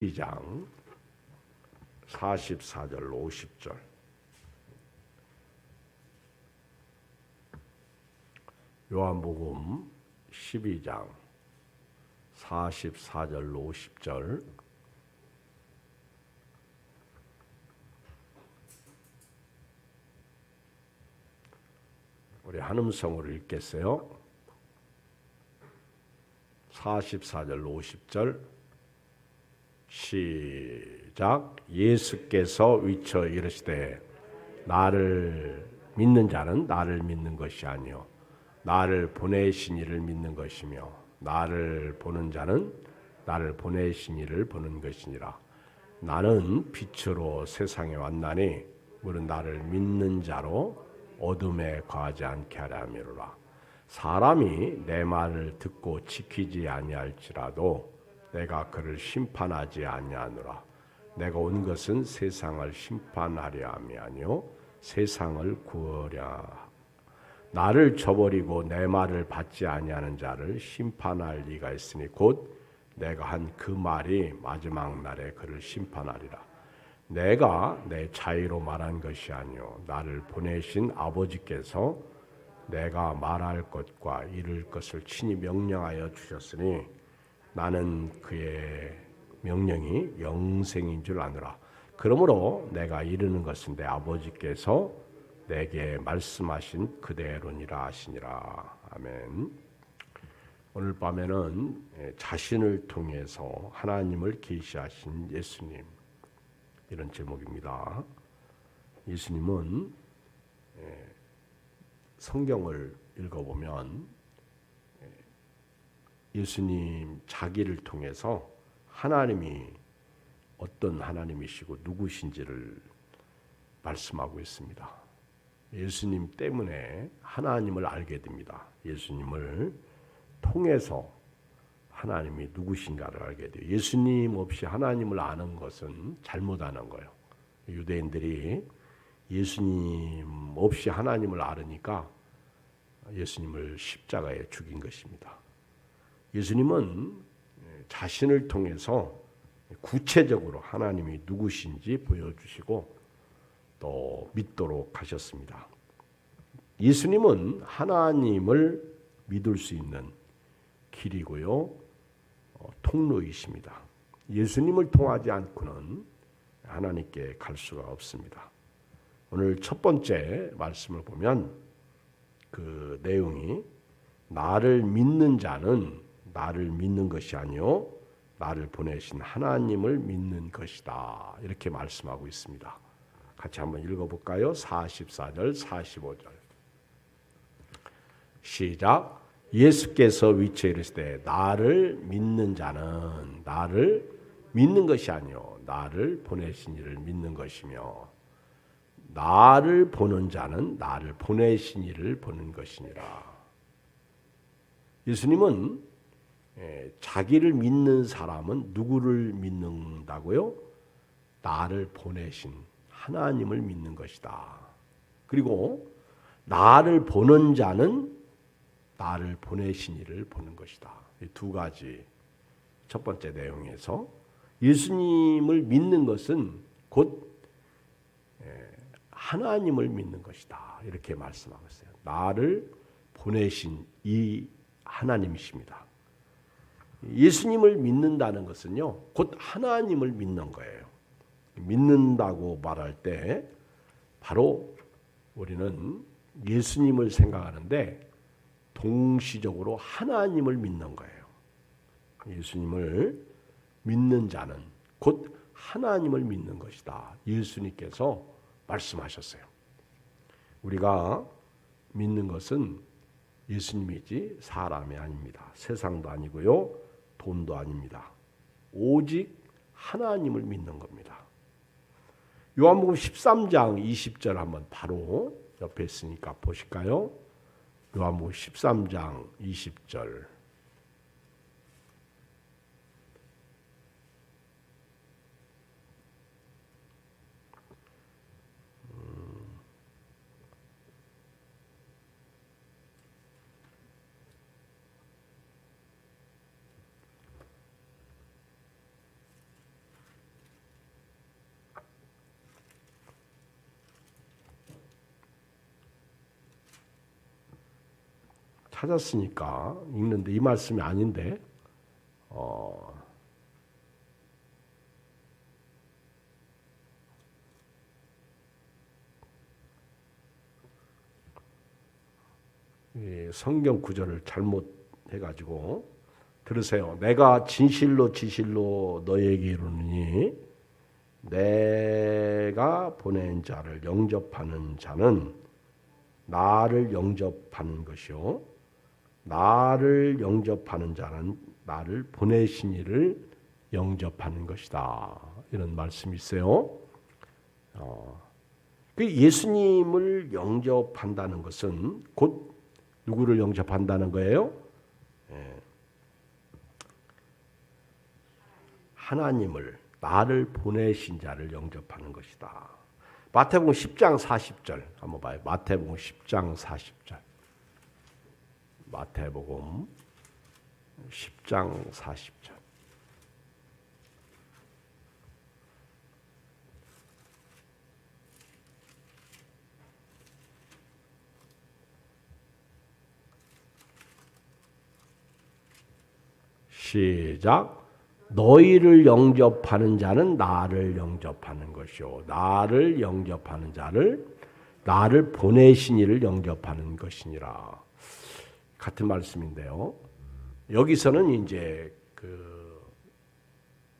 2장 44절 50절 요한복음 12장 44절 50절 우리 한음성으로 읽겠어요. 44절 50절 시작. 예수께서 위쳐 이르시되 나를 믿는 자는 나를 믿는 것이 아니요 나를 보내신 이를 믿는 것이며 나를 보는 자는 나를 보내신 이를 보는 것이니라. 나는 빛으로 세상에 왔나니 물은 나를 믿는 자로 어둠에 거하지 않게 하려 함이로라. 사람이 내 말을 듣고 지키지 아니할지라도 내가 그를 심판하지 아니하노라. 내가 온 것은 세상을 심판하려 함이 아니요 세상을 구하랴. 나를 저버리고 내 말을 받지 아니하는 자를 심판할 리가 있으니 곧 내가 한 그 말이 마지막 날에 그를 심판하리라. 내가 내 자의로 말한 것이 아니요 나를 보내신 아버지께서 내가 말할 것과 이룰 것을 친히 명령하여 주셨으니 나는 그의 명령이 영생인 줄 아노라. 그러므로 내가 이르는 것은 내 아버지께서 내게 말씀하신 그대로니라 하시니라. 아멘. 오늘 밤에는 자신을 통해서 하나님을 계시하신 예수님, 이런 제목입니다. 예수님은 성경을 읽어보면 예수님 자기를 통해서 하나님이 어떤 하나님이시고 누구신지를 말씀하고 있습니다. 예수님 때문에 하나님을 알게 됩니다. 예수님을 통해서 하나님이 누구신가를 알게 돼요. 예수님 없이 하나님을 아는 것은 잘못하는 거예요. 유대인들이 예수님 없이 하나님을 알으니까 예수님을 십자가에 죽인 것입니다. 예수님은 자신을 통해서 구체적으로 하나님이 누구신지 보여주시고 또 믿도록 하셨습니다. 예수님은 하나님을 믿을 수 있는 길이고요, 통로이십니다. 예수님을 통하지 않고는 하나님께 갈 수가 없습니다. 오늘 첫 번째 말씀을 보면 그 내용이 나를 믿는 자는 나를 믿는 것이 아니요 나를 보내신 하나님을 믿는 것이다, 이렇게 말씀하고 있습니다. 같이 한번 읽어볼까요? 44절 45절 시작. 예수께서 위쳐 이르시되 나를 믿는 자는 나를 믿는 것이 아니요 나를 보내신 이를 믿는 것이며 나를 보는 자는 나를 보내신 이를 보는 것이니라. 예수님은 자기를 믿는 사람은 누구를 믿는다고요? 나를 보내신 하나님을 믿는 것이다. 그리고 나를 보는 자는 나를 보내신 이를 보는 것이다. 이 두 가지 첫 번째 내용에서 예수님을 믿는 것은 곧 하나님을 믿는 것이다, 이렇게 말씀하고 있어요. 나를 보내신 이 하나님이십니다. 예수님을 믿는다는 것은요, 곧 하나님을 믿는 거예요. 믿는다고 말할 때 바로 우리는 예수님을 생각하는데 동시적으로 하나님을 믿는 거예요. 예수님을 믿는 자는 곧 하나님을 믿는 것이다, 예수님께서 말씀하셨어요. 우리가 믿는 것은 예수님이지 사람이 아닙니다. 세상도 아니고요, 돈도 아닙니다. 오직 하나님을 믿는 겁니다. 요한복음 13장 20절 한번 바로 옆에 있으니까 보실까요? 요한복음 13장 20절 찾았으니까 읽는데 이 말씀이 아닌데 이 성경 구절을 잘못해가지고 들으세요. 내가 진실로 진실로 너에게 이르노니 내가 보낸 자를 영접하는 자는 나를 영접하는 것이요 나를 영접하는 자는 나를 보내신 이를 영접하는 것이다. 이런 말씀이 있어요. 그 예수님을 영접한다는 것은 곧 누구를 영접한다는 거예요? 하나님을 나를 보내신 자를 영접하는 것이다. 마태복음 10장 40절 한번 봐요. 마태복음 10장 40절. 마태복음 10장 40절. 시작. 너희를 영접하는 자는 나를 영접하는 것이요 나를 영접하는 자를 나를 보내신 이를 영접하는 것이니라. 같은 말씀인데요. 여기서는 이제 그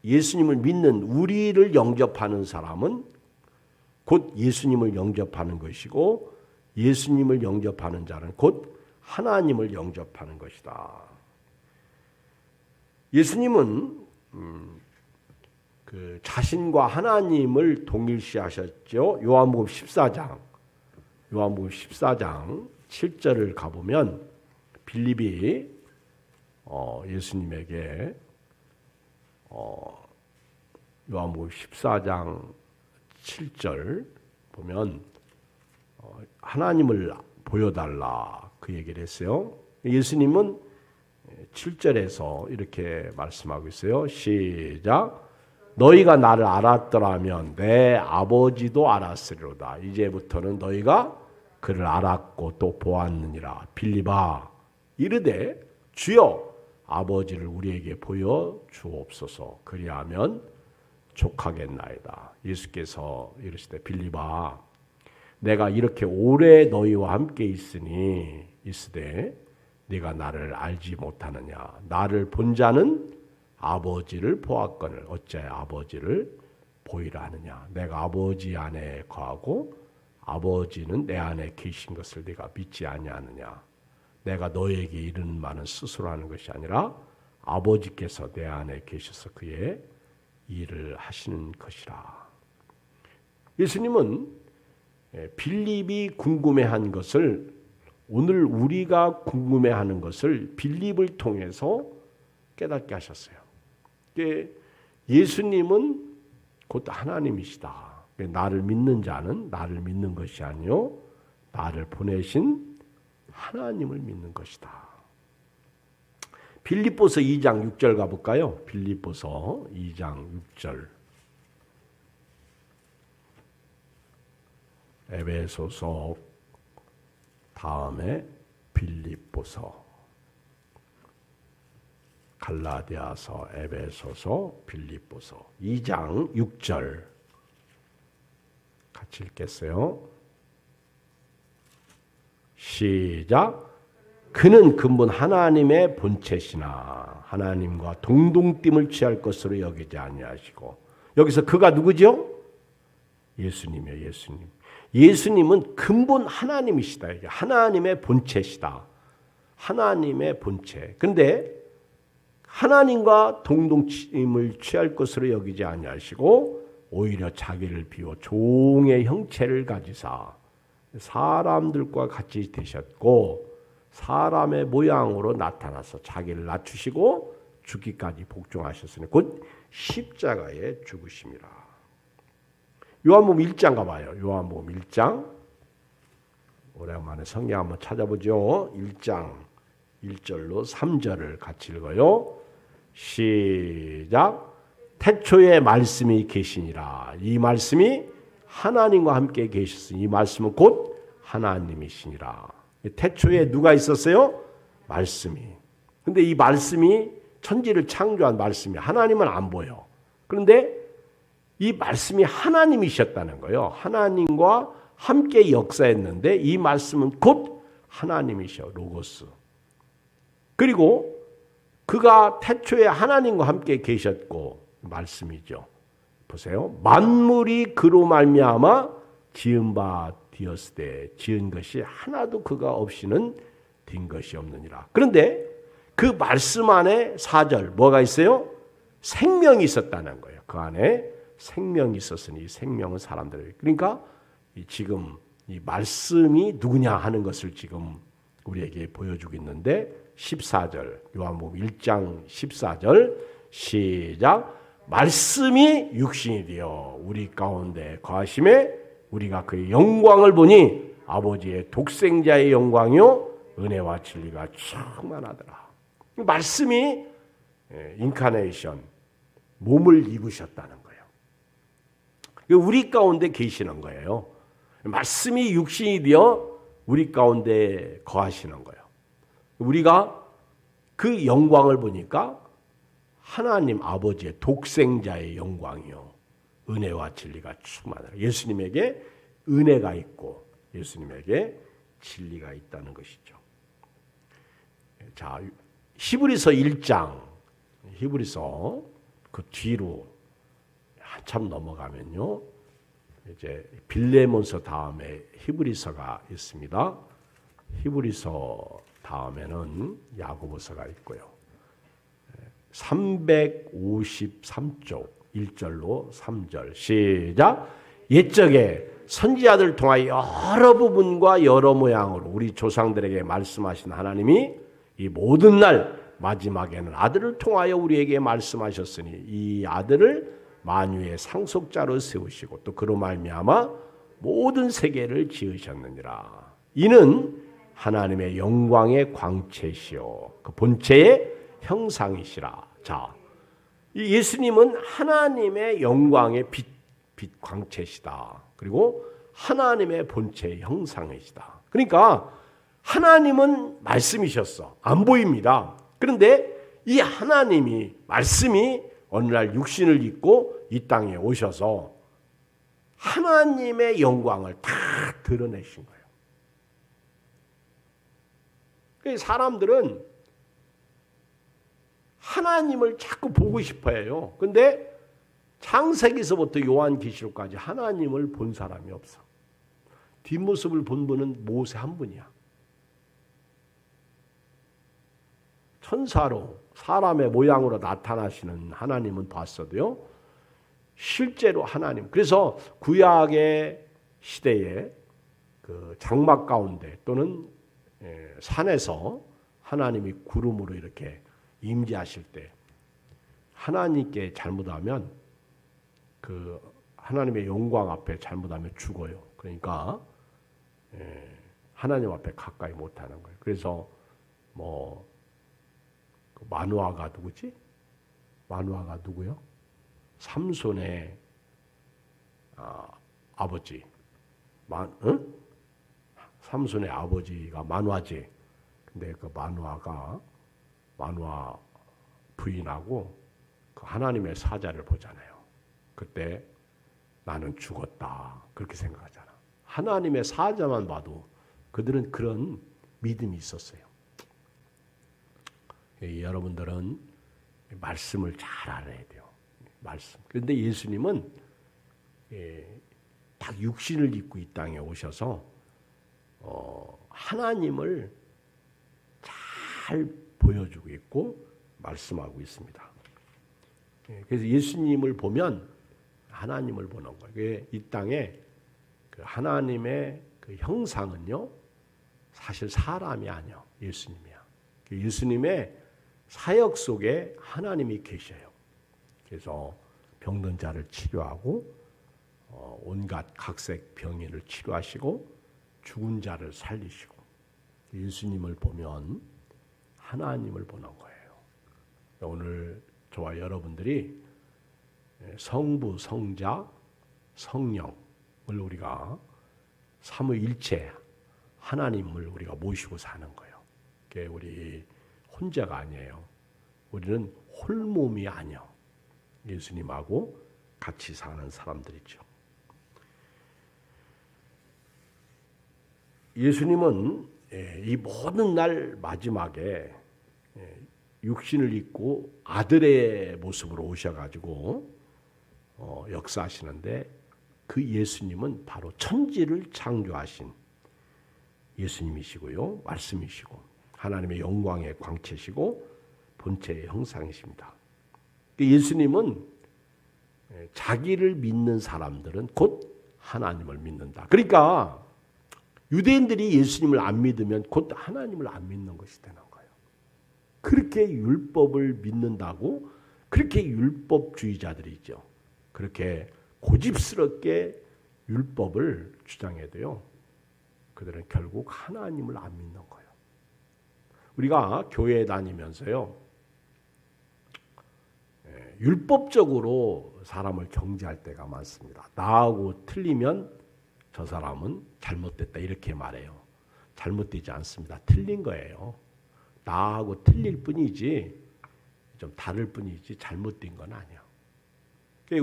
예수님을 믿는 우리를 영접하는 사람은 곧 예수님을 영접하는 것이고 예수님을 영접하는 자는 곧 하나님을 영접하는 것이다. 예수님은 그 자신과 하나님을 동일시하셨죠. 요한복음 14장 7절을 가보면 빌립이 예수님에게 요한복음 14장 7절 보면 하나님을 보여달라 그 얘기를 했어요. 예수님은 7절에서 이렇게 말씀하고 있어요. 시작. 너희가 나를 알았더라면 내 아버지도 알았으리로다. 이제부터는 너희가 그를 알았고 또 보았느니라. 빌립아 이르되 주여 아버지를 우리에게 보여 주옵소서. 그리하면 족하겠나이다. 예수께서 이르시되 빌립아 내가 이렇게 오래 너희와 함께 있으되 네가 나를 알지 못하느냐. 나를 본 자는 아버지를 보았거늘 어째 아버지를 보이라 하느냐. 내가 아버지 안에 거하고 아버지는 내 안에 계신 것을 네가 믿지 아니하느냐. 내가 너에게 이르는 말은 스스로 하는 것이 아니라 아버지께서 내 안에 계셔서 그의 일을 하시는 것이라. 예수님은 빌립이 궁금해한 것을 오늘 우리가 궁금해하는 것을 빌립을 통해서 깨닫게 하셨어요. 예수님은 곧 하나님이시다. 나를 믿는 자는 나를 믿는 것이 아니요 나를 보내신 하나님을 믿는 것이다. 빌립보서 2장 6절 가볼까요? 빌립보서 2장 6절. 에베소서 다음에 빌립보서, 갈라디아서, 에베소서, 빌립보서 2장 6절 같이 읽겠어요. 시작. 그는 근본 하나님의 본체시나 하나님과 동동됨을 취할 것으로 여기지 아니하시고. 여기서 그가 누구죠? 예수님이요. 예수님. 예수님은 근본 하나님이시다. 이게 하나님의 본체시다. 하나님의 본체. 그런데 하나님과 동동됨을 취할 것으로 여기지 아니하시고 오히려 자기를 비워 종의 형체를 가지사 사람들과 같이 되셨고 사람의 모양으로 나타나서 자기를 낮추시고 죽기까지 복종하셨으니 곧 십자가에 죽으심이라. 요한복음 1장 가봐요. 요한복음 1장. 오랜만에 성경 한번 찾아보죠. 1장 1절로 3절을 같이 읽어요. 시작. 태초에 말씀이 계시니라. 이 말씀이 하나님과 함께 계셨으니 이 말씀은 곧 하나님이시니라. 태초에 누가 있었어요? 말씀이. 근데 이 말씀이 천지를 창조한 말씀이 하나님은 안 보여. 그런데 이 말씀이 하나님이셨다는 거예요. 하나님과 함께 역사했는데 이 말씀은 곧 하나님이셔. 로고스. 그리고 그가 태초에 하나님과 함께 계셨고 말씀이죠. 보세요. 만물이 그로 말미암아 지은 바 되었으되 지은 것이 하나도 그가 없이는 된 것이 없느니라. 그런데 그 말씀 안에 4절 뭐가 있어요? 생명이 있었다는 거예요. 그 안에 생명이 있었으니 생명은 사람들에게. 그러니까 지금 이 말씀이 누구냐 하는 것을 지금 우리에게 보여주고 있는데 14절 요한복음 1장 14절 시작. 말씀이 육신이 되어 우리 가운데 거하심에 우리가 그의 영광을 보니 아버지의 독생자의 영광이요 은혜와 진리가 충만하더라. 말씀이 인카네이션 몸을 입으셨다는 거예요. 우리 가운데 계시는 거예요. 말씀이 육신이 되어 우리 가운데 거하시는 거예요. 우리가 그 영광을 보니까 하나님 아버지의 독생자의 영광이요 은혜와 진리가 충만하다. 예수님에게 은혜가 있고 예수님에게 진리가 있다는 것이죠. 자, 히브리서 1장, 히브리서 그 뒤로 한참 넘어가면요, 이제 빌레몬서 다음에 히브리서가 있습니다. 히브리서 다음에는 야고보서가 있고요. 353쪽 1절로 3절 시작. 옛적에 선지자들 통하여 여러 부분과 여러 모양으로 우리 조상들에게 말씀하신 하나님이 이 모든 날 마지막에는 아들을 통하여 우리에게 말씀하셨으니 이 아들을 만유의 상속자로 세우시고 또 그로 말미암아 모든 세계를 지으셨느니라. 이는 하나님의 영광의 광채시요 그 본체의 형상이시라. 자, 이 예수님은 하나님의 영광의 빛 광채시다. 그리고 하나님의 본체의 형상이시다. 그러니까 하나님은 말씀이셨어. 안 보입니다. 그런데 이 하나님이 말씀이 어느 날 육신을 입고 이 땅에 오셔서 하나님의 영광을 다 드러내신 거예요. 사람들은 하나님을 자꾸 보고 싶어 해요. 근데 창세기서부터 요한계시록까지 하나님을 본 사람이 없어. 뒷모습을 본 분은 모세 한 분이야. 천사로 사람의 모양으로 나타나시는 하나님은 봤어도요. 실제로 하나님. 그래서 구약의 시대에 그 장막 가운데 또는 산에서 하나님이 구름으로 이렇게 임재하실 때 하나님께 잘못하면 그 하나님의 영광 앞에 잘못하면 죽어요. 그러니까 하나님 앞에 가까이 못하는 거예요. 그래서 뭐 마누아가 누구지? 마누아가 누구요? 삼손의 아버지. 삼손의 아버지가 마누아지. 근데 그 마누아 부인하고 그 하나님의 사자를 보잖아요. 그때 나는 죽었다. 그렇게 생각하잖아. 하나님의 사자만 봐도 그들은 그런 믿음이 있었어요. 여러분들은 말씀을 잘 알아야 돼요. 말씀. 그런데 예수님은 딱 육신을 입고 이 땅에 오셔서 하나님을 잘 보여주고 있고 말씀하고 있습니다. 그래서 예수님을 보면 하나님을 보는 거예요. 이 땅에 그 하나님의 그 형상은요, 사실 사람이 아니요, 예수님이야. 예수님의 사역 속에 하나님이 계셔요. 그래서 병든 자를 치료하고 온갖 각색 병인을 치료하시고 죽은 자를 살리시고 예수님을 보면 하나님을 보는 거예요. 오늘 저와 여러분들이 성부, 성자, 성령을 우리가 삼위일체 하나님을 우리가 모시고 사는 거예요. 그게 우리 혼자가 아니에요. 우리는 홀몸이 아니요. 예수님하고 같이 사는 사람들이죠. 예수님은 이 모든 날 마지막에 육신을 입고 아들의 모습으로 오셔가지고 역사하시는데 그 예수님은 바로 천지를 창조하신 예수님이시고요. 말씀이시고 하나님의 영광의 광채시고 본체의 형상이십니다. 예수님은 자기를 믿는 사람들은 곧 하나님을 믿는다. 그러니까 유대인들이 예수님을 안 믿으면 곧 하나님을 안 믿는 것이 되는 거예요. 그렇게 율법을 믿는다고 그렇게 율법주의자들이죠. 그렇게 고집스럽게 율법을 주장해도요. 그들은 결국 하나님을 안 믿는 거예요. 우리가 교회에 다니면서요. 율법적으로 사람을 정죄할 때가 많습니다. 나하고 틀리면 저 사람은 잘못됐다 이렇게 말해요. 잘못되지 않습니다. 틀린 거예요. 나하고 틀릴 뿐이지 좀 다를 뿐이지 잘못된 건 아니야.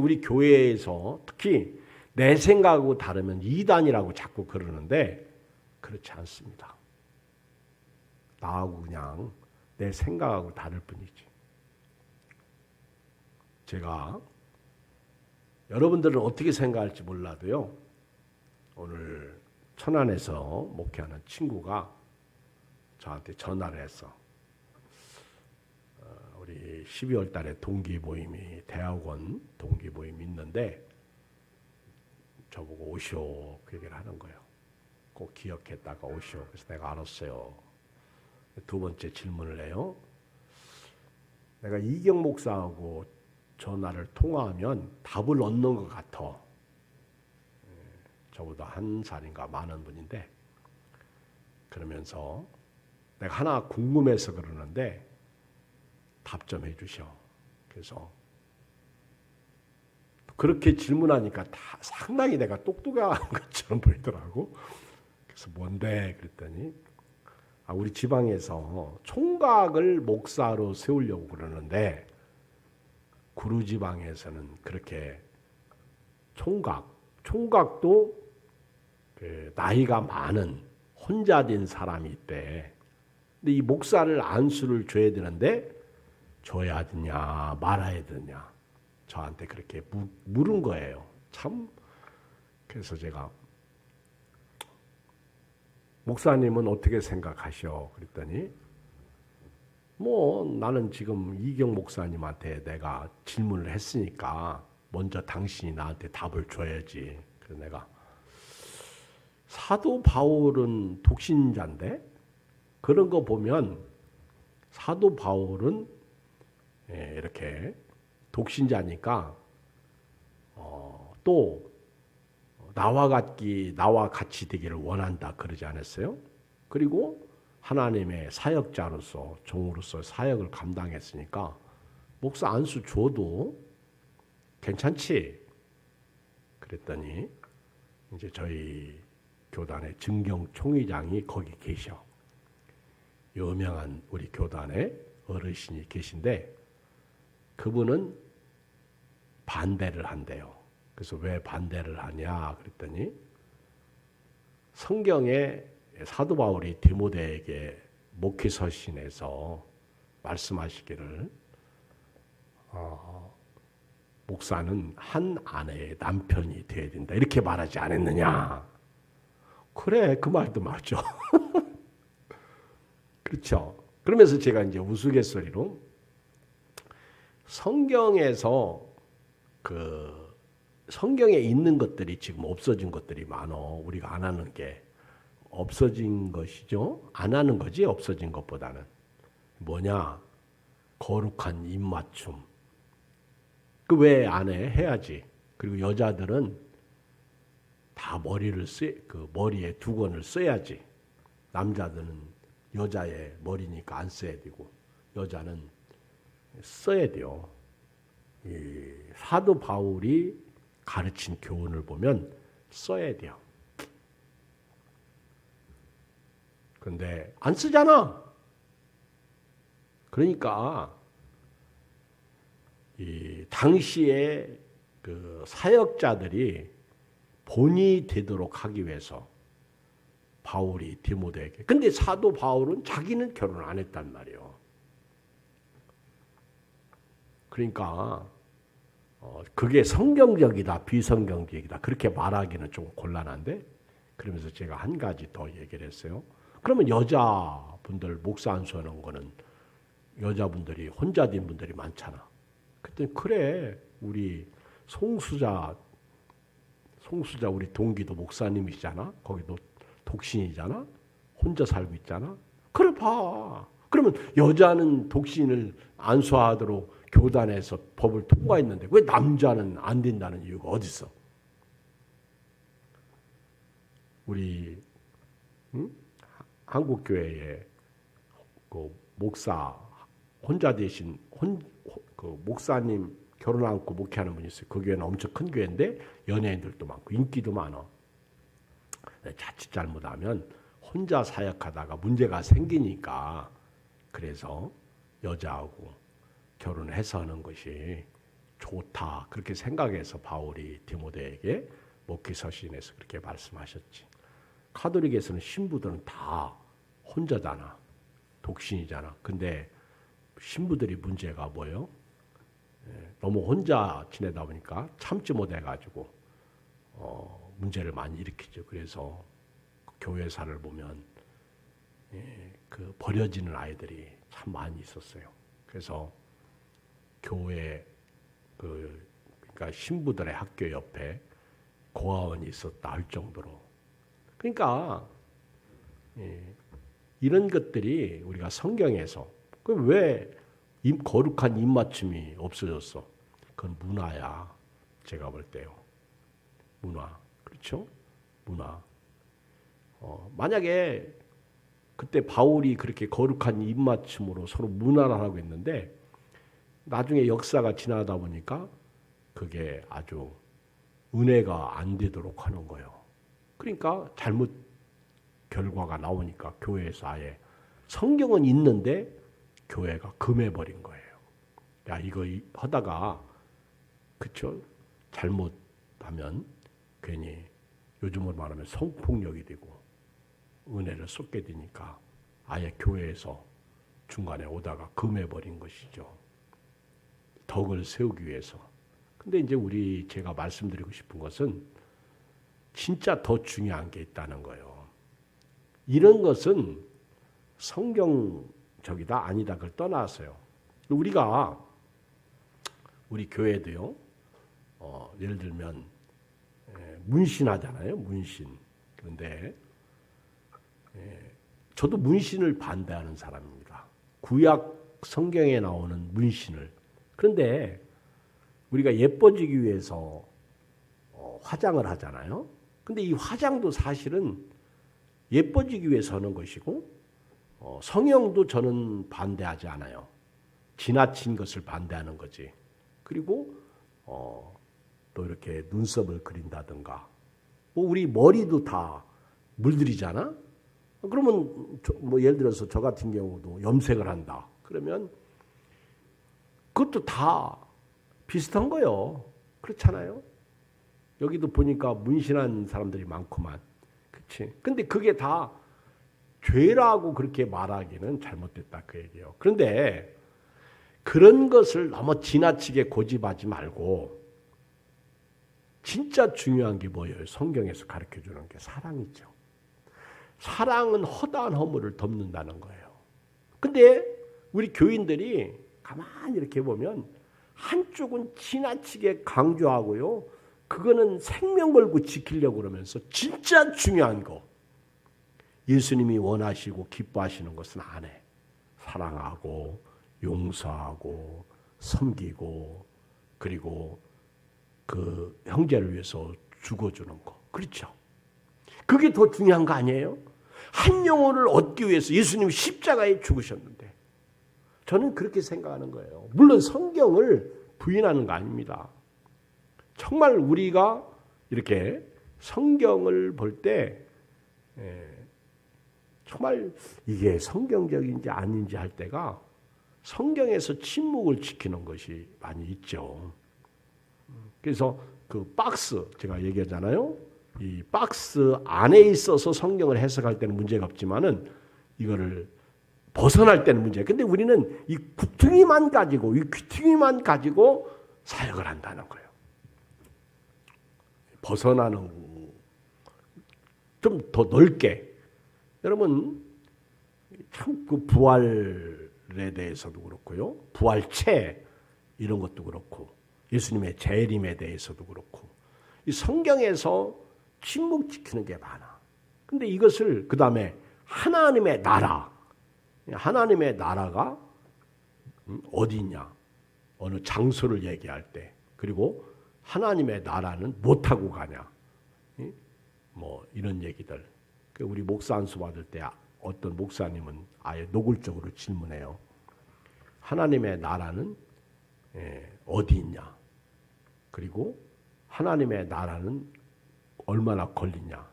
우리 교회에서 특히 내 생각하고 다르면 이단이라고 자꾸 그러는데 그렇지 않습니다. 나하고 그냥 내 생각하고 다를 뿐이지. 제가 여러분들은 어떻게 생각할지 몰라도요. 오늘 천안에서 목회하는 친구가 저한테 전화를 해서 우리 12월 달에 동기 모임이 대학원 동기 모임이 있는데 저보고 오시오 그 얘기를 하는 거예요. 꼭 기억했다가 오시오. 그래서 내가 알았어요. 두 번째 질문을 해요. 내가 이경 목사하고 전화를 통화하면 답을 얻는 것 같아. 저보다 한 살인가 많은 분인데 그러면서 내가 하나 궁금해서 그러는데 답 좀 해주셔. 그래서 그렇게 질문하니까 다 상당히 내가 똑똑한 것처럼 보이더라고. 그래서 뭔데 그랬더니 우리 지방에서 총각을 목사로 세우려고 그러는데 구루 지방에서는 그렇게 총각도 그 나이가 많은 혼자 된 사람이 있대. 근데 이 목사를 안수를 줘야 되는데 줘야 되냐 말아야 되냐 저한테 그렇게 물은 거예요. 참. 그래서 제가 목사님은 어떻게 생각하셔? 그랬더니 나는 지금 이경 목사님한테 내가 질문을 했으니까 먼저 당신이 나한테 답을 줘야지. 그래서 내가 사도 바울은 독신자인데 그런 거 보면 사도 바울은 이렇게 독신자니까 또 나와 같이 되기를 원한다 그러지 않았어요? 그리고 하나님의 사역자로서 종으로서 사역을 감당했으니까 목사 안수 줘도 괜찮지? 그랬더니 이제 저희 교단의 증경 총회장이 거기 계셔. 유명한 우리 교단의 어르신이 계신데 그분은 반대를 한대요. 그래서 왜 반대를 하냐 그랬더니 성경에 사도 바울이 디모데에게 목회 서신에서 말씀하시기를 목사는 한 아내의 남편이 되어야 된다 이렇게 말하지 않았느냐. 그래 그 말도 맞죠. 그렇죠. 그러면서 제가 이제 우스갯소리로 성경에서 성경에 있는 것들이 지금 없어진 것들이 많어. 우리가 안 하는 게 없어진 것이죠. 안 하는 거지 없어진 것보다는. 뭐냐? 거룩한 입맞춤. 그 왜 안 해? 해야지. 그리고 여자들은 다 머리에 두건을 써야지. 남자들은 여자의 머리니까 안 써야 되고 여자는 써야 돼요. 이 사도 바울이 가르친 교훈을 보면 써야 돼요. 근데 안 쓰잖아. 그러니까 이 당시에 그 사역자들이 본이 되도록 하기 위해서 바울이 디모데에게. 근데 사도 바울은 자기는 결혼 안 했단 말이에요. 그러니까 그게 성경적이다, 비성경적이다 그렇게 말하기는 좀 곤란한데, 그러면서 제가 한 가지 더 얘기를 했어요. 그러면 여자분들 목사 안수하는 거는 여자분들이 혼자 된 분들이 많잖아. 그때 그래, 우리 송수자 우리 동기도 목사님이시잖아. 거기도 독신이잖아. 혼자 살고 있잖아. 그래 봐. 그러면 여자는 독신을 안수하도록 교단에서 법을 통과했는데 왜 남자는 안 된다는 이유가 어디 있어? 우리 한국 교회에 그 목사 혼자 되신 그 목사님 결혼 않고 목회하는 분이 있어요. 그 교회는 엄청 큰 교회인데 연예인들도 많고 인기도 많아. 자칫 잘못하면 혼자 사역하다가 문제가 생기니까 그래서 여자하고 결혼해서 하는 것이 좋다 그렇게 생각해서 바울이 디모데에게 목회서신에서 그렇게 말씀하셨지. 카톨릭에서는 신부들은 다 혼자잖아. 독신이잖아. 근데 신부들이 문제가 뭐예요? 너무 혼자 지내다 보니까 참지 못해가지고 문제를 많이 일으키죠. 그래서 교회사를 보면 그 버려지는 아이들이 참 많이 있었어요. 그래서 교회 그러니까 신부들의 학교 옆에 고아원이 있었다 할 정도로. 그러니까 이런 것들이 우리가 성경에서 왜 거룩한 입맞춤이 없어졌어? 그건 문화야. 제가 볼 때요. 문화. 그렇죠? 문화. 만약에 그때 바울이 그렇게 거룩한 입맞춤으로 서로 문화를 하고 있는데 나중에 역사가 지나다 보니까 그게 아주 은혜가 안 되도록 하는 거예요. 그러니까 잘못 결과가 나오니까 교회에서 아예 성경은 있는데 교회가 금해버린 거예요. 야, 이거 하다가 그쵸? 잘못하면 괜히 요즘으로 말하면 성폭력이 되고 은혜를 쏟게 되니까 아예 교회에서 중간에 오다가 금해버린 것이죠. 덕을 세우기 위해서. 근데 이제 제가 말씀드리고 싶은 것은 진짜 더 중요한 게 있다는 거예요. 이런 것은 성경적이다 아니다 그걸 떠나서요. 우리 교회도요. 예를 들면 문신하잖아요. 문신. 그런데 저도 문신을 반대하는 사람입니다. 구약 성경에 나오는 문신을. 그런데 우리가 예뻐지기 위해서 화장을 하잖아요. 근데 이 화장도 사실은 예뻐지기 위해서 하는 것이고 성형도 저는 반대하지 않아요. 지나친 것을 반대하는 거지. 그리고 또 이렇게 눈썹을 그린다든가 우리 머리도 다 물들이잖아. 그러면 예를 들어서 저 같은 경우도 염색을 한다. 그러면 그것도 다 비슷한 거예요. 그렇잖아요. 여기도 보니까 문신한 사람들이 많구만. 그치? 근데 그게 다 죄라고 그렇게 말하기는 잘못됐다 그 얘기예요. 그런데 그런 것을 너무 지나치게 고집하지 말고 진짜 중요한 게 뭐예요? 성경에서 가르쳐주는 게 사랑이죠. 사랑은 허다한 허물을 덮는다는 거예요. 근데 우리 교인들이 가만히 이렇게 보면 한쪽은 지나치게 강조하고요. 그거는 생명 걸고 지키려고 그러면서 진짜 중요한 거. 예수님이 원하시고 기뻐하시는 것은 안 해. 사랑하고 용서하고 섬기고 그리고 그 형제를 위해서 죽어주는 거. 그렇죠. 그게 더 중요한 거 아니에요? 한 영혼을 얻기 위해서 예수님이 십자가에 죽으셨는데 저는 그렇게 생각하는 거예요. 물론 성경을 부인하는 거 아닙니다. 정말 우리가 이렇게 성경을 볼 때 정말 이게 성경적인지 아닌지 할 때가 성경에서 침묵을 지키는 것이 많이 있죠. 그래서 그 박스 제가 얘기하잖아요. 이 박스 안에 있어서 성경을 해석할 때는 문제가 없지만은 이거를 벗어날 때는 문제예요. 근데 우리는 이 귀퉁이만 가지고 사역을 한다는 거예요. 벗어나는 좀 더 넓게. 여러분 참 그 부활에 대해서도 그렇고요. 부활체 이런 것도 그렇고 예수님의 재림에 대해서도 그렇고 이 성경에서 침묵 지키는 게 많아. 근데 이것을 그 다음에 하나님의 나라가 어디 있냐? 어느 장소를 얘기할 때 그리고 하나님의 나라는 못하고 가냐? 뭐 이런 얘기들. 우리 목사 안수 받을 때 어떤 목사님은 아예 노골적으로 질문해요. 하나님의 나라는 어디 있냐? 그리고 하나님의 나라는 얼마나 걸리냐?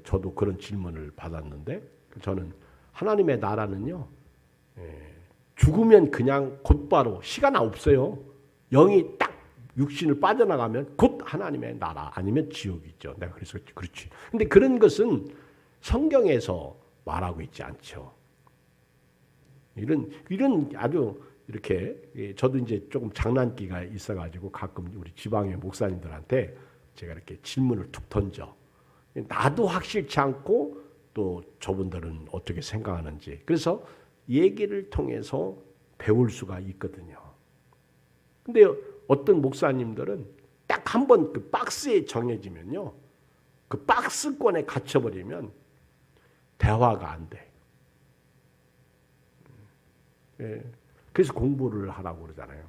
저도 그런 질문을 받았는데 저는 하나님의 나라는요. 죽으면 그냥 곧바로 시간 없어요. 영이 딱 육신을 빠져나가면 곧 하나님의 나라 아니면 지옥이죠. 내가 그래서 그렇지. 근데 그런 것은 성경에서 말하고 있지 않죠. 이런 아주 이렇게 저도 이제 조금 장난기가 있어가지고 가끔 우리 지방의 목사님들한테 제가 이렇게 질문을 툭 던져. 나도 확실치 않고 또 저분들은 어떻게 생각하는지. 그래서 얘기를 통해서 배울 수가 있거든요. 근데 어떤 목사님들은 딱 한 번 그 박스에 정해지면요. 그 박스권에 갇혀버리면 대화가 안 돼. 그래서 공부를 하라고 그러잖아요.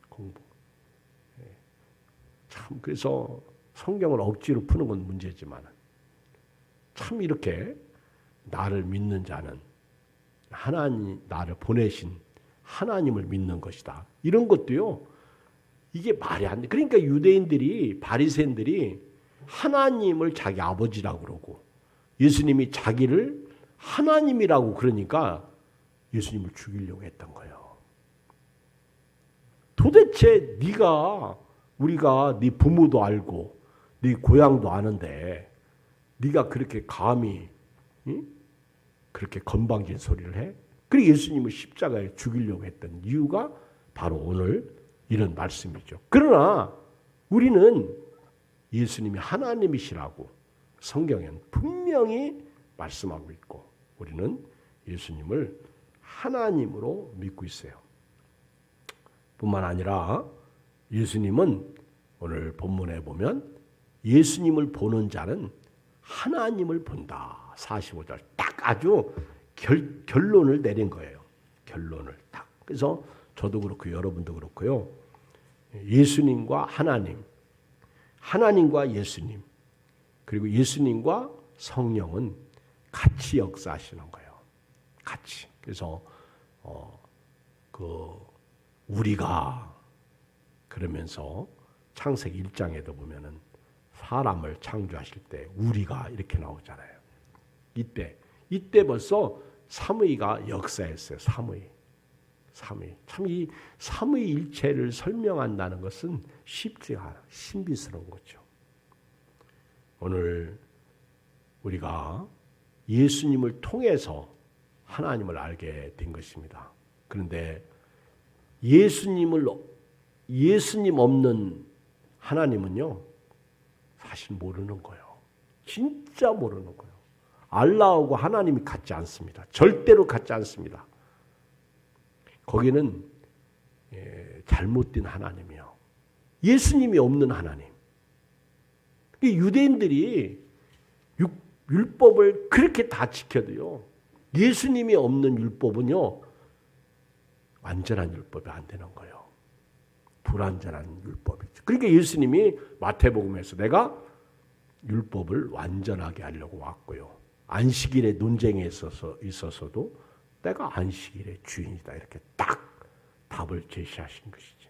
공부. 참 그래서 성경을 억지로 푸는 건 문제지만 참 이렇게 나를 믿는 자는 하나님 나를 보내신 하나님을 믿는 것이다. 이런 것도요. 이게 말이 안 돼. 그러니까 유대인들이 바리새인들이 하나님을 자기 아버지라고 그러고 예수님이 자기를 하나님이라고 그러니까 예수님을 죽이려고 했던 거예요. 도대체 우리가 네 부모도 알고 네 고향도 아는데 네가 그렇게 감히 그렇게 건방진 소리를 해? 그리고 예수님을 십자가에 죽이려고 했던 이유가 바로 오늘 이런 말씀이죠. 그러나 우리는 예수님이 하나님이시라고 성경에는 분명히 말씀하고 있고 우리는 예수님을 하나님으로 믿고 있어요. 뿐만 아니라 예수님은 오늘 본문에 보면 예수님을 보는 자는 하나님을 본다. 45절 딱 아주 결론을 내린 거예요. 결론을 딱. 그래서 저도 그렇고 여러분도 그렇고요. 예수님과 하나님, 하나님과 예수님, 그리고 예수님과 성령은 같이 역사하시는 거예요. 같이. 그래서 우리가 그러면서 창세기 1장에도 보면은 사람을 창조하실 때 우리가 이렇게 나오잖아요. 이때 벌써 삼위가 역사했어요. 삼위. 참 이 삼위일체를 설명한다는 것은 쉽지가 않아. 신비스러운 거죠. 오늘 우리가 예수님을 통해서 하나님을 알게 된 것입니다. 그런데 예수님 없는 하나님은요, 사실 모르는 거예요. 진짜 모르는 거예요. 알라하고 하나님이 같지 않습니다. 절대로 같지 않습니다. 거기는 잘못된 하나님이요. 예수님이 없는 하나님. 유대인들이 율법을 그렇게 다 지켜도요. 예수님이 없는 율법은요. 완전한 율법이 안 되는 거예요. 불완전한 율법이죠. 그러니까 예수님이 마태복음에서 내가 율법을 완전하게 하려고 왔고요. 안식일의 논쟁에 있어서도 내가 안식일의 주인이다. 이렇게 딱 답을 제시하신 것이지.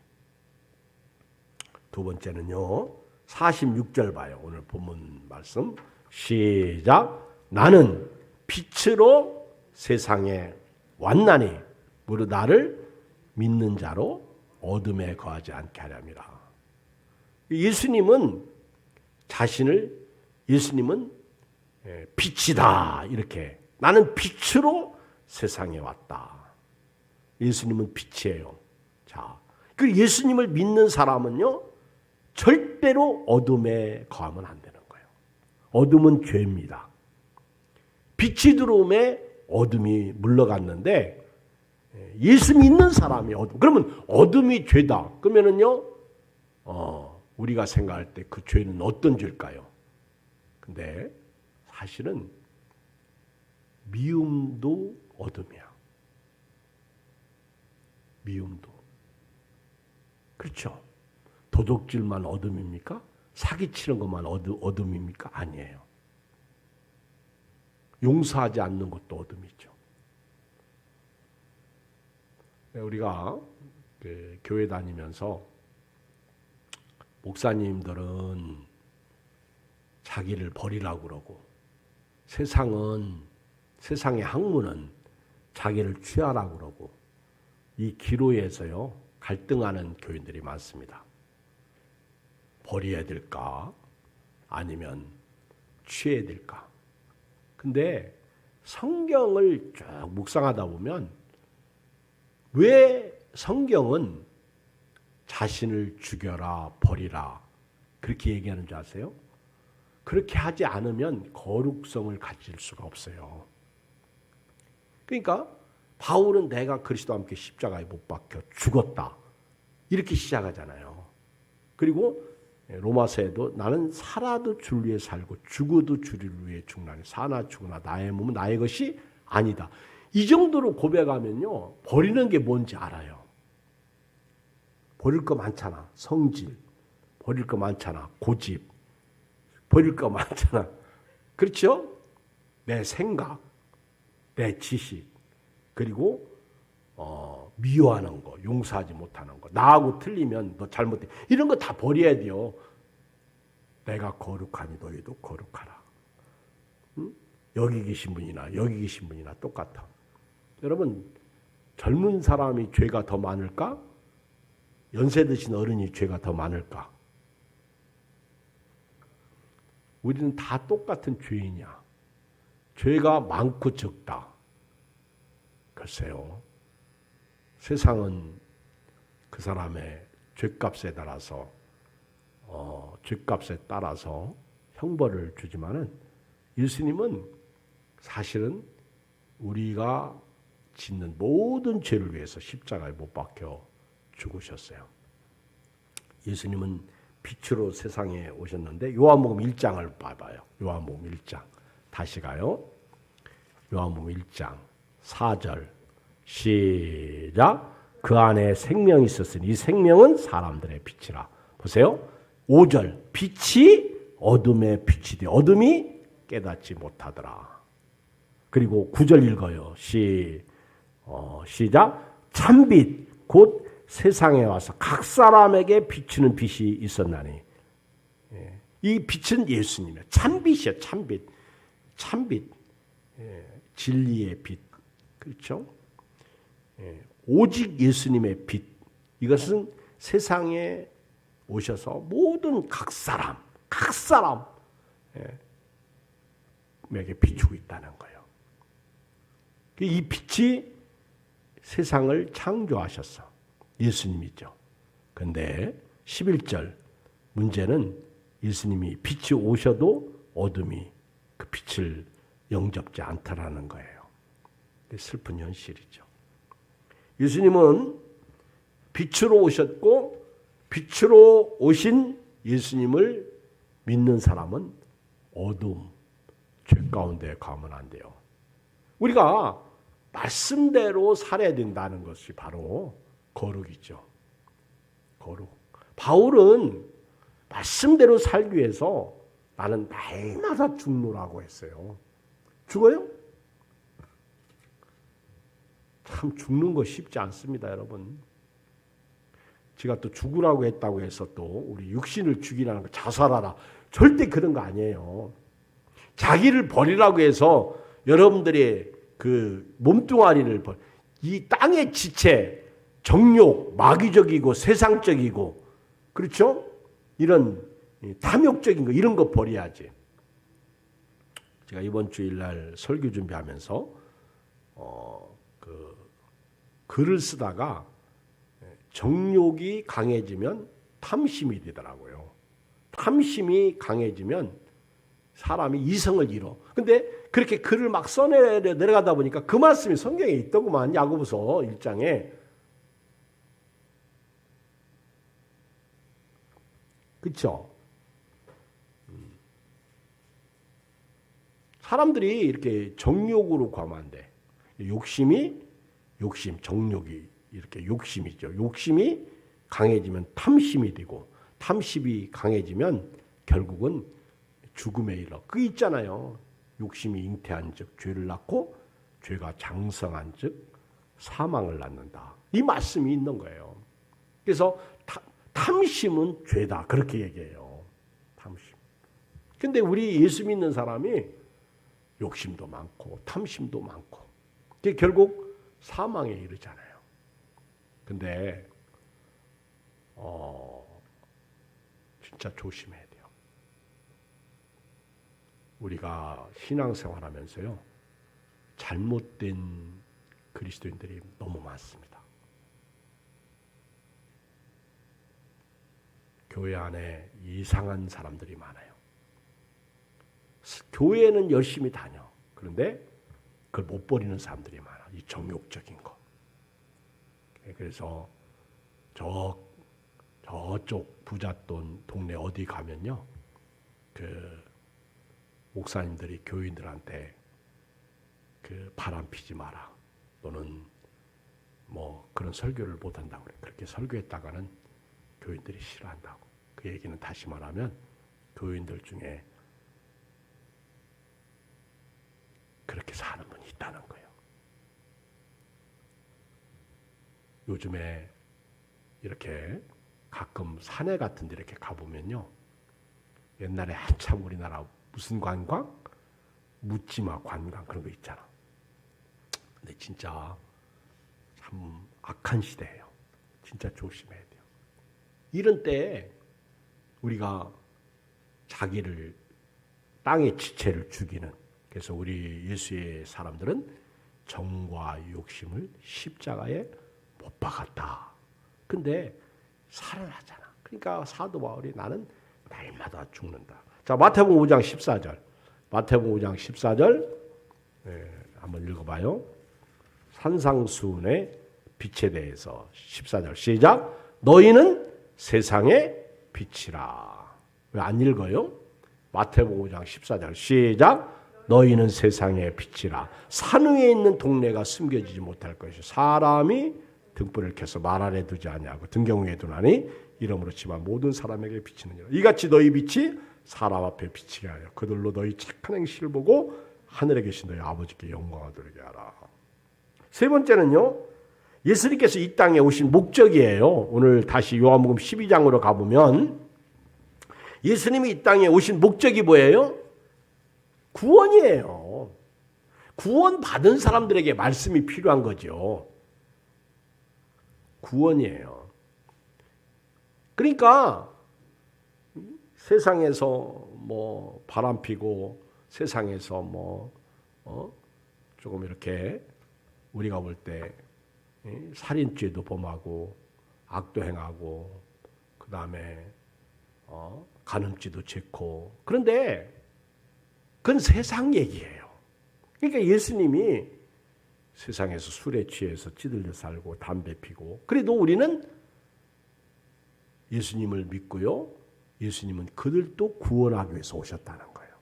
두 번째는요. 46절 봐요. 오늘 본문 말씀. 시작. 나는 빛으로 세상에 왔나니 무릇 나를 믿는 자로 어둠에 거하지 않게 하렵니다. 예수님은 빛이다 이렇게 나는 빛으로 세상에 왔다. 예수님은 빛이에요. 자, 그 예수님을 믿는 사람은요 절대로 어둠에 거하면 안 되는 거예요. 어둠은 죄입니다. 빛이 들어오면 어둠이 물러갔는데 예수 믿는 사람이 어둠. 그러면 어둠이 죄다. 그러면은요, 우리가 생각할 때 그 죄는 어떤 죄일까요? 근데 사실은 미움도 어둠이야. 미움도. 그렇죠. 도둑질만 어둠입니까? 사기치는 것만 어둠입니까? 아니에요. 용서하지 않는 것도 어둠이죠. 우리가 교회 다니면서 목사님들은 자기를 버리라고 그러고 세상의 학문은 자기를 취하라고 그러고 이 기로에서요 갈등하는 교인들이 많습니다. 버려야 될까? 아니면 취해야 될까? 근데 성경을 쭉 묵상하다 보면 왜 성경은 자신을 죽여라, 버리라 그렇게 얘기하는 줄 아세요? 그렇게 하지 않으면 거룩성을 가질 수가 없어요. 그러니까 바울은 내가 그리스도와 함께 십자가에 못 박혀 죽었다 이렇게 시작하잖아요. 그리고 로마서에도 나는 살아도 주를 위해 살고 죽어도 주를 위해 죽나니 사나 죽으나 나의 몸은 나의 것이 아니다. 이 정도로 고백하면요 버리는 게 뭔지 알아요. 버릴 거 많잖아. 성질 버릴 거 많잖아. 고집 버릴 거 많잖아. 그렇죠? 내 생각, 내 지식, 그리고 미워하는 거, 용서하지 못하는 거, 나하고 틀리면 너 잘못해. 이런 거 다 버려야 돼요. 내가 거룩하니 너희도 거룩하라. 응? 여기 계신 분이나 똑같아. 여러분, 젊은 사람이 죄가 더 많을까? 연세 드신 어른이 죄가 더 많을까? 우리는 다 똑같은 죄인이야. 죄가 많고 적다. 글쎄요. 세상은 그 사람의 죄값에 따라서 형벌을 주지만은 예수님은 사실은 우리가 짓는 모든 죄를 위해서 십자가에 못 박혀 죽으셨어요. 예수님은 빛으로 세상에 오셨는데 요한복음 1장을 봐봐요. 요한복음 1장. 다시 가요. 요한복음 1장 4절 시작. 그 안에 생명이 있었으니 이 생명은 사람들의 빛이라. 보세요. 5절 빛이 어둠에 빛이 되 어둠이 깨닫지 못하더라. 그리고 9절 읽어요. 시작. 참빛 곧 세상에 와서 각 사람에게 비추는 빛이 있었나니 이 빛은 예수님이에요. 참빛이에요. 참빛 진리의 빛. 그렇죠? 오직 예수님의 빛. 이것은 세상에 오셔서 모든 각 사람에게 비추고 있다는 거예요. 이 빛이 세상을 창조하셨어. 예수님이죠. 근데 11절 문제는 예수님이 빛이 오셔도 어둠이 그 빛을 영접지 않다라는 거예요. 슬픈 현실이죠. 예수님은 빛으로 오셨고 빛으로 오신 예수님을 믿는 사람은 어둠, 죄 가운데 가면 안 돼요. 우리가 말씀대로 살아야 된다는 것이 바로 거룩이죠. 거룩. 바울은 말씀대로 살기 위해서 나는 날마다 죽노라고 했어요. 죽어요? 참 죽는 거 쉽지 않습니다, 여러분. 제가 또 죽으라고 했다고 해서 또 우리 육신을 죽이라는 거 자살하라. 절대 그런 거 아니에요. 자기를 버리라고 해서 여러분들의 그 몸뚱아리를 이 땅의 지체, 정욕, 마귀적이고 세상적이고, 그렇죠? 이런 탐욕적인 거, 이런 거 버려야지. 제가 이번 주일날 설교 준비하면서 글을 쓰다가 정욕이 강해지면 탐심이 되더라고요. 탐심이 강해지면 사람이 이성을 잃어. 근데 그렇게 글을 막 내려가다 보니까 그 말씀이 성경에 있더구만. 야고보서 1장에. 그렇죠? 사람들이 이렇게 정욕으로 과만돼. 정욕이 이렇게 욕심이죠. 욕심이 강해지면 탐심이 되고, 탐심이 강해지면 결국은 죽음에 이르러. 그 있잖아요. 욕심이 잉태한즉 죄를 낳고, 죄가 장성한즉 사망을 낳는다. 이 말씀이 있는 거예요. 그래서 탐심은 죄다, 그렇게 얘기해요. 탐심. 근데 우리 예수 믿는 사람이 욕심도 많고 탐심도 많고, 그게 결국 사망에 이르잖아요. 근데 진짜 조심해야 돼요. 우리가 신앙생활하면서요, 잘못된 그리스도인들이 너무 많습니다. 교회 안에 이상한 사람들이 많아요. 교회는 열심히 다녀. 그런데 그걸 못 버리는 사람들이 많아. 이 정욕적인 거. 그래서 저쪽 부잣돈 동네 어디 가면요, 그 목사님들이 교인들한테 그 바람 피지 마라, 또는 뭐 그런 설교를 못 한다고 그래. 그렇게 설교했다가는 교인들이 싫어한다고. 그 얘기는 다시 말하면 교인들 중에 그렇게 사는 분이 있다는 거예요. 요즘에 이렇게 가끔 사내 같은 데 이렇게 가보면요, 옛날에 한참 우리나라 무슨 관광? 묻지마 관광, 그런 거 있잖아. 근데 진짜 참 악한 시대예요. 진짜 조심해야 돼요. 이런 때에 우리가 자기를, 땅의 지체를 죽이는, 그래서 우리 예수의 사람들은 정과 욕심을 십자가에 못 박았다. 근데 살아나잖아. 그러니까 사도 바울이 나는 날마다 죽는다. 자, 마태복음 5장 14절. 마태복음 5장 14절. 한번 읽어봐요. 산상수훈의 빛에 대해서 14절 시작. 너희는 세상의 빛이라. 왜 안 읽어요? 마태복음 5장 14절 시작. 너희는 세상의 빛이라. 산 위에 있는 동네가 숨겨지지 못할 것이요 사람이 등불을 켜서 말 아래 두지 아니하고 등경 위에 두나니 이러므로 치마 모든 사람에게 비치느니라. 이같이 너희 빛이 사람 앞에 비치게 하여 그들로 너희 착한 행실을 보고 하늘에 계신 너희 아버지께 영광을 돌리게 하라. 세 번째는요, 예수님께서 이 땅에 오신 목적이에요. 오늘 다시 요한복음 12장으로 가보면 예수님이 이 땅에 오신 목적이 뭐예요? 구원이에요. 구원 받은 사람들에게 말씀이 필요한 거죠. 구원이에요. 그러니까 세상에서 뭐 바람 피고 세상에서 뭐 조금 이렇게 우리가 볼 때 살인죄도 범하고 악도 행하고 그 다음에 간음죄도 짓고, 그런데 그건 세상 얘기예요. 그러니까 예수님이 세상에서 술에 취해서 찌들려 살고 담배 피고, 그래도 우리는 예수님을 믿고요, 예수님은 그들도 구원하기 위해서 오셨다는 거예요.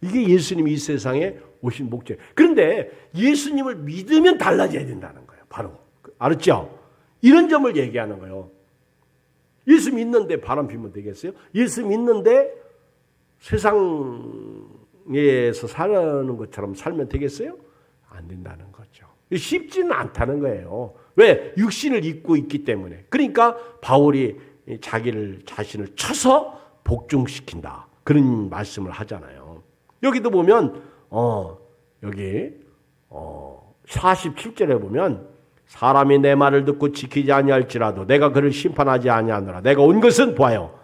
이게 예수님이 이 세상에 오신 목적. 그런데 예수님을 믿으면 달라져야 된다는 거예요. 바로. 알았죠? 이런 점을 얘기하는 거예요. 예수 믿는데 바람 피면 되겠어요? 예수 믿는데 세상에서 사는 것처럼 살면 되겠어요? 안 된다는 거죠. 쉽지는 않다는 거예요. 왜? 육신을 입고 있기 때문에. 그러니까 바울이 자신을 쳐서 복종시킨다. 그런 말씀을 하잖아요. 여기도 보면 여기 47절에 보면 사람이 내 말을 듣고 지키지 아니할지라도 내가 그를 심판하지 아니하노라. 내가 온 것은 보아요.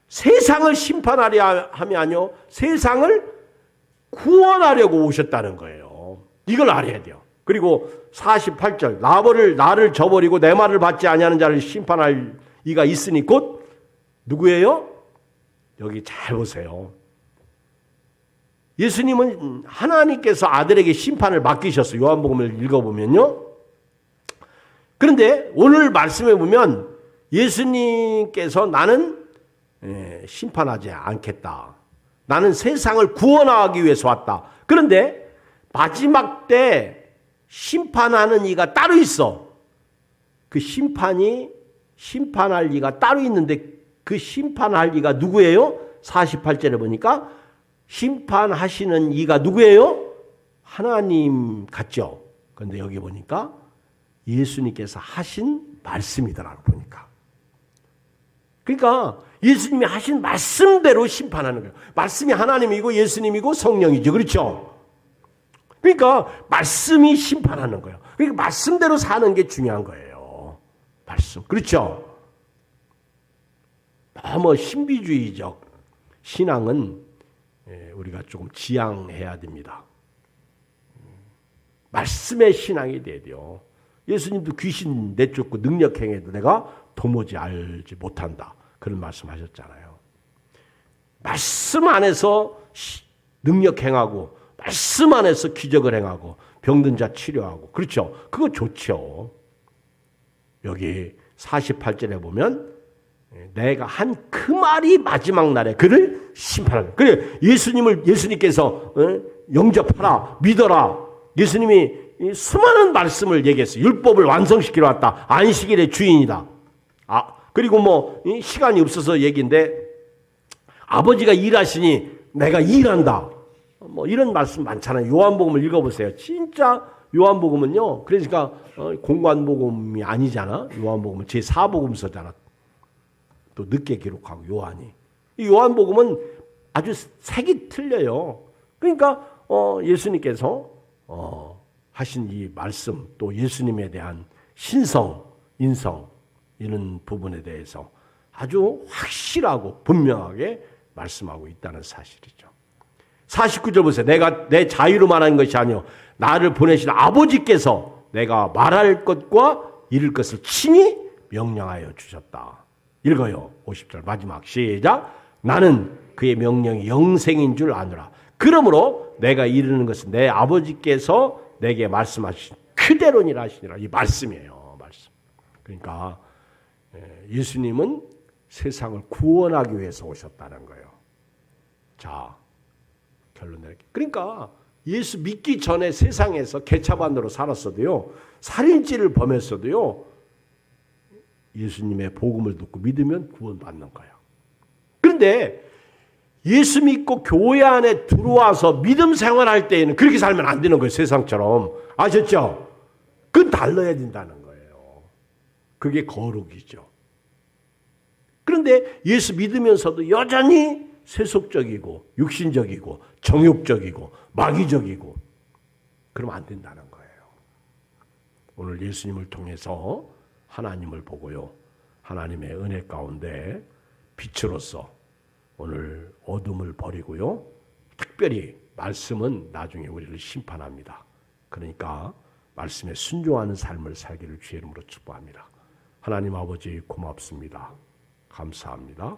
세상을 심판하려 함이 아니요 세상을 구원하려고 오셨다는 거예요. 이걸 알아야 돼요. 그리고 48절 나를 저버리고 내 말을 받지 아니하는 자를 심판할 이가 있으니 곧 누구예요? 여기 잘 보세요. 예수님은 하나님께서 아들에게 심판을 맡기셨어요. 요한복음을 읽어보면요. 그런데 오늘 말씀에 보면 예수님께서 나는 심판하지 않겠다. 나는 세상을 구원하기 위해서 왔다. 그런데 마지막 때 심판하는 이가 따로 있어. 그 심판할 이가 따로 있는데 그 심판할 이가 누구예요? 48절에 보니까 심판하시는 이가 누구예요? 하나님 같죠. 그런데 여기 보니까 예수님께서 하신 말씀이더라고 보니까. 그러니까 예수님이 하신 말씀대로 심판하는 거예요. 말씀이 하나님이고 예수님이고 성령이죠. 그렇죠? 그러니까 말씀이 심판하는 거예요. 그러니까 말씀대로 사는 게 중요한 거예요. 말씀. 그렇죠? 너무 신비주의적 신앙은 우리가 조금 지양해야 됩니다. 말씀의 신앙이 돼야 돼요. 예수님도 귀신 내쫓고 능력 행해도 내가 도무지 알지 못한다. 그런 말씀하셨잖아요. 말씀 안에서 능력 행하고 말씀 안에서 기적을 행하고 병든 자 치료하고 그렇죠. 그거 좋죠. 여기 48절에 보면 내가 한 그 말이 마지막 날에 그를 심판하는. 그래 예수님께서 영접하라 믿어라. 예수님이 수많은 말씀을 얘기했어요. 율법을 완성시키러 왔다. 안식일의 주인이다. 그리고 시간이 없어서 얘기인데 아버지가 일하시니 내가 일한다. 이런 말씀 많잖아요. 요한복음을 읽어보세요. 진짜 요한복음은요. 그러니까 공관복음이 아니잖아. 요한복음은 제4복음서잖아. 또 늦게 기록하고 요한이. 이 요한복음은 아주 색이 틀려요. 그러니까 예수님께서 하신 이 말씀 또 예수님에 대한 신성, 인성 이런 부분에 대해서 아주 확실하고 분명하게 말씀하고 있다는 사실이죠. 49절 보세요. 내가 내 자유로 말하는 것이 아니요 나를 보내신 아버지께서 내가 말할 것과 이룰 것을 친히 명령하여 주셨다. 읽어요. 50절 마지막 시작. 나는 그의 명령이 영생인 줄 아노라. 그러므로 내가 이르는 것은 내 아버지께서 내게 말씀하신 그대로니라 하시니라. 이 말씀이에요. 말씀. 그러니까 예수님은 세상을 구원하기 위해서 오셨다는 거예요. 자, 결론 내릴게요. 그러니까 예수 믿기 전에 세상에서 개차반으로 살았어도요. 살인죄를 범했어도요. 예수님의 복음을 듣고 믿으면 구원받는 거예요. 그런데 예수 믿고 교회 안에 들어와서 믿음 생활할 때에는 그렇게 살면 안 되는 거예요. 세상처럼. 아셨죠? 그건 달라야 된다는 거예요. 그게 거룩이죠. 그런데 예수 믿으면서도 여전히 세속적이고 육신적이고 정욕적이고 마귀적이고 그러면 안 된다는 거예요. 오늘 예수님을 통해서 하나님을 보고요. 하나님의 은혜 가운데 빛으로서 오늘 어둠을 버리고요. 특별히 말씀은 나중에 우리를 심판합니다. 그러니까 말씀에 순종하는 삶을 살기를 주의 이름으로 축복합니다. 하나님 아버지 고맙습니다. 감사합니다.